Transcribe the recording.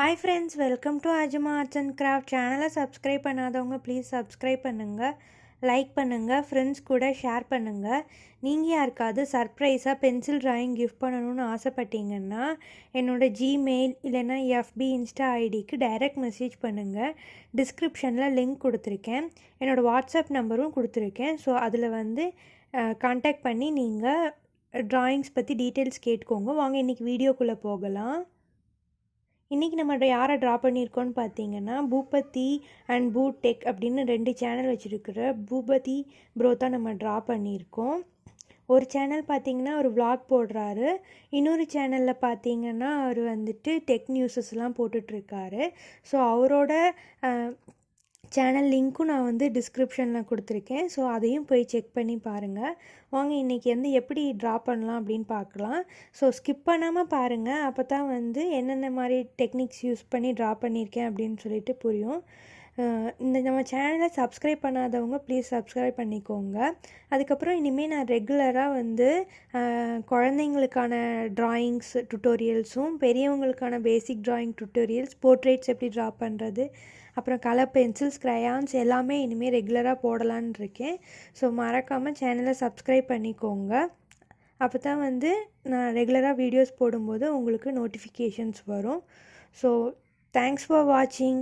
Hi friends, welcome to arjamaartsandcrafts channel. Subscribe பண்ணாதவங்க please subscribe பண்ணுங்க, like பண்ணுங்க, friends கூட ஷேர் பண்ணுங்க. நீங்கள் யாருக்காவது சர்ப்ரைஸாக பென்சில் ட்ராயிங் கிஃப்ட் பண்ணணும்னு ஆசைப்பட்டீங்கன்னா என்னோட ஜிமெயில் இல்லைன்னா எஃபி இன்ஸ்டா ஐடிக்கு டைரக்ட் மெசேஜ் பண்ணுங்கள். டிஸ்கிரிப்ஷனில் லிங்க் கொடுத்துருக்கேன், என்னோடய வாட்ஸ்அப் நம்பரும் கொடுத்துருக்கேன். ஸோ அதில் கான்டாக்ட் பண்ணி நீங்கள் ட்ராயிங்ஸ் பற்றி டீட்டெயில்ஸ் கேட்டுக்கோங்க. வாங்க இன்றைக்கி வீடியோக்குள்ளே போகலாம். இன்றைக்கி நம்ம யாரை ட்ரா பண்ணியிருக்கோன்னு பார்த்தீங்கன்னா boopathi அண்ட் bootech அப்படின்னு 2 சேனல் வச்சுருக்கிற boopathi ப்ரோ தான் நம்ம ட்ரா பண்ணியிருக்கோம். ஒரு சேனல் பார்த்திங்கன்னா ஒரு vlog போடுறாரு, இன்னொரு சேனலில் பார்த்திங்கன்னா அவர் டெக் நியூஸஸ்லாம் போட்டுட்ருக்காரு. ஸோ அவரோட சேனல் லிங்க்கும் நான் டிஸ்கிரிப்ஷனில் கொடுத்துருக்கேன். ஸோ அதையும் போய் செக் பண்ணி பாருங்கள். வாங்க இன்றைக்கி எப்படி ட்ரா பண்ணலாம் அப்படின்னு பார்க்கலாம். ஸோ ஸ்கிப் பண்ணாமல் பாருங்கள், அப்போ தான் என்னென்ன மாதிரி டெக்னிக்ஸ் யூஸ் பண்ணி ட்ரா பண்ணியிருக்கேன் அப்படின்னு சொல்லிட்டு புரியும். நம்ம சேனலை சப்ஸ்கிரைப் பண்ணாதவங்க ப்ளீஸ் சப்ஸ்கிரைப் பண்ணிக்கோங்க. அதுக்கப்புறம் இனிமேல் நான் ரெகுலராக குழந்தைங்களுக்கான ட்ராயிங்ஸ் டுட்டோரியல்ஸும் பெரியவங்களுக்கான பேசிக் ட்ராயிங் டுட்டோரியல்ஸ், போர்ட்ரேட்ஸ் எப்படி ட்ரா பண்ணுறது, அப்புறம் கலர் பென்சில்ஸ், க்ரையான்ஸ் எல்லாமே இனிமேல் ரெகுலராக போடலான்னு இருக்கேன். ஸோ மறக்காமல் சேனலை சப்ஸ்கிரைப் பண்ணிக்கோங்க. அப்போ தான் நான் ரெகுலராக வீடியோஸ் போடும்போது உங்களுக்கு நோட்டிஃபிகேஷன்ஸ் வரும். ஸோ தேங்க்ஸ் ஃபார் வாட்சிங்.